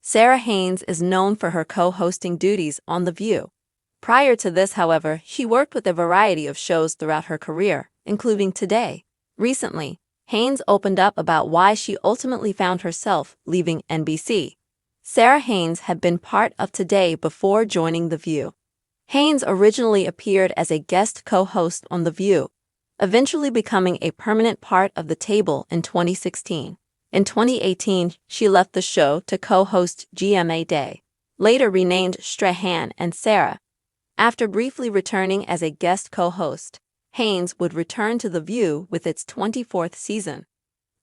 Sara Haines is known for her co-hosting duties on The View. Prior to this, however, she worked with a variety of shows throughout her career, including Today. Recently, Haines opened up about why she ultimately found herself leaving NBC. Sara Haines had been part of Today before joining The View. Haines originally appeared as a guest co-host on The View, eventually becoming a permanent part of the table in 2016. In 2018, she left the show to co-host GMA Day, later renamed Strahan and Sara. After briefly returning as a guest co-host, Haines would return to The View with its 24th season.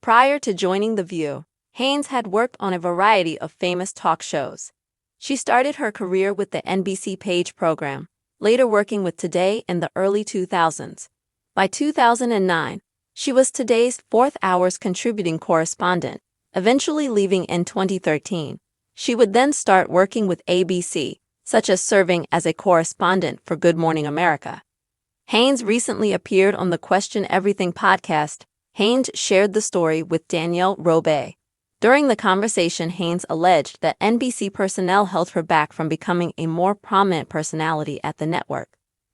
Prior to joining The View, Haines had worked on a variety of famous talk shows. She started her career with the NBC Page program, later working with Today in the early 2000s. By 2009, she was Today's fourth hour's contributing correspondent, eventually leaving in 2013. She would then start working with ABC, such as serving as a correspondent for Good Morning America. Haines recently appeared on the Question Everything podcast. Haines shared the story with Danielle Robay. During the conversation, Haines alleged that NBC personnel held her back from becoming a more prominent personality at the network.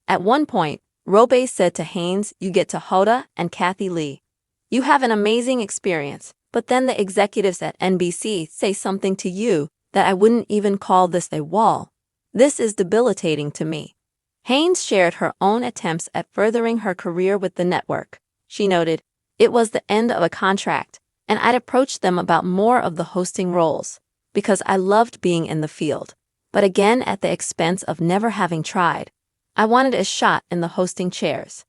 At one point, Robay said to Haines, "You get to Hoda and Kathy Lee. You have an amazing experience, but then the executives at NBC say something to you that I wouldn't even call this a wall. This is debilitating to me." Haines shared her own attempts at furthering her career with the network. She noted, "It was the end of a contract, and I'd approached them about more of the hosting roles, because I loved being in the field, but again at the expense of never having tried. I wanted a shot in the hosting chairs."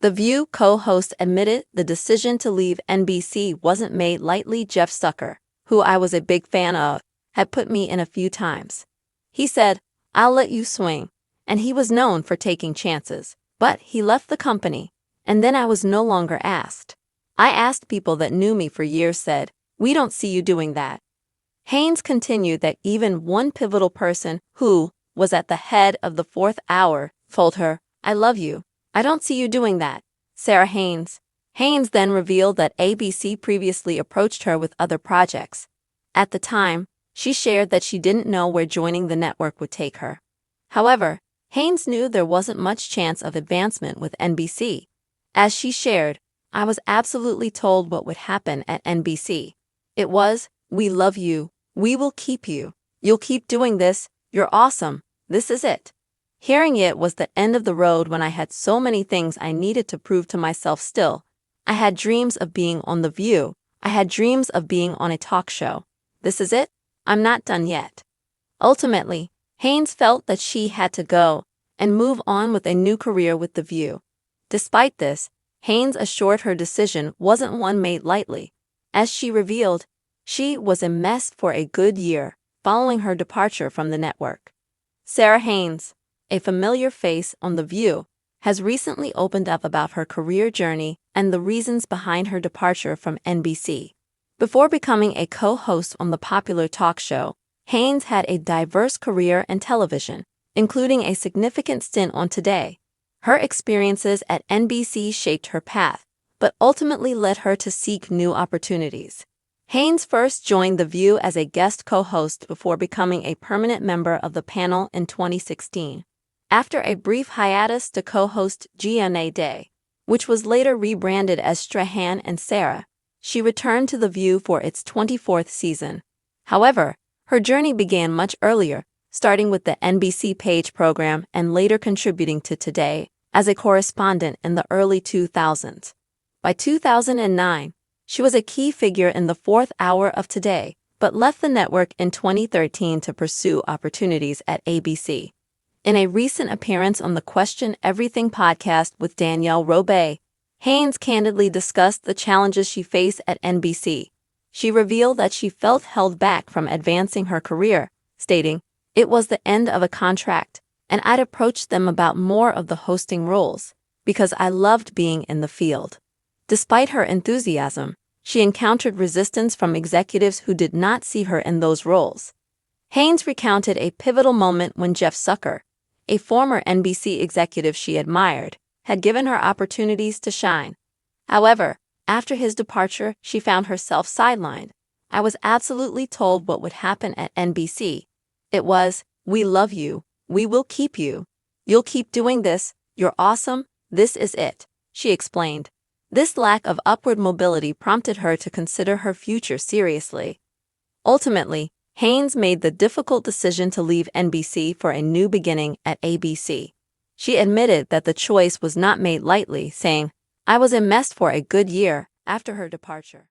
The View co-host admitted the decision to leave NBC wasn't made lightly. Jeff Zucker, who I was a big fan of, had put me in a few times. He said, "I'll let you swing," and he was known for taking chances. But he left the company, and then I was no longer asked. I asked people that knew me for years said, "We don't see you doing that." Haines continued that even one pivotal person who was at the head of the fourth hour told her, "I love you. I don't see you doing that." Sara Haines. Haines then revealed that ABC previously approached her with other projects. At the time, she shared that she didn't know where joining the network would take her. However, Haines knew there wasn't much chance of advancement with NBC. As she shared, "I was absolutely told what would happen at NBC. It was, 'We love you. We will keep you. You'll keep doing this. You're awesome. This is it.' Hearing it was the end of the road when I had so many things I needed to prove to myself still. I had dreams of being on The View. I had dreams of being on a talk show. This is it. I'm not done yet." Ultimately, Haines felt that she had to go and move on with a new career with The View. Despite this, Haines assured her decision wasn't one made lightly. As she revealed, she was a mess for a good year following her departure from the network. Sara Haines, a familiar face on The View, has recently opened up about her career journey and the reasons behind her departure from NBC. Before becoming a co-host on the popular talk show, Haines had a diverse career in television, including a significant stint on Today. Her experiences at NBC shaped her path, but ultimately led her to seek new opportunities. Haines first joined The View as a guest co-host before becoming a permanent member of the panel in 2016. After a brief hiatus to co-host GMA Day, which was later rebranded as Strahan and Sara, she returned to The View for its 24th season. However, her journey began much earlier, starting with the NBC Page program and later contributing to Today as a correspondent in the early 2000s. By 2009, she was a key figure in the fourth hour of Today, but left the network in 2013 to pursue opportunities at ABC. In a recent appearance on the Question Everything podcast with Danielle Robay, Haines candidly discussed the challenges she faced at NBC. She revealed that she felt held back from advancing her career, stating, "It was the end of a contract, and I'd approached them about more of the hosting roles, because I loved being in the field." Despite her enthusiasm, she encountered resistance from executives who did not see her in those roles. Haines recounted a pivotal moment when Jeff Zucker, a former NBC executive she admired, had given her opportunities to shine. However, after his departure, she found herself sidelined, I was absolutely told what would happen at NBC. It was, "We love you. We will keep you. You'll keep doing this. You're awesome. This is it," she explained. This lack of upward mobility prompted her to consider her future seriously. Ultimately, Haines made the difficult decision to leave NBC for a new beginning at ABC. She admitted that the choice was not made lightly, saying, "I was a mess for a good year." After her departure,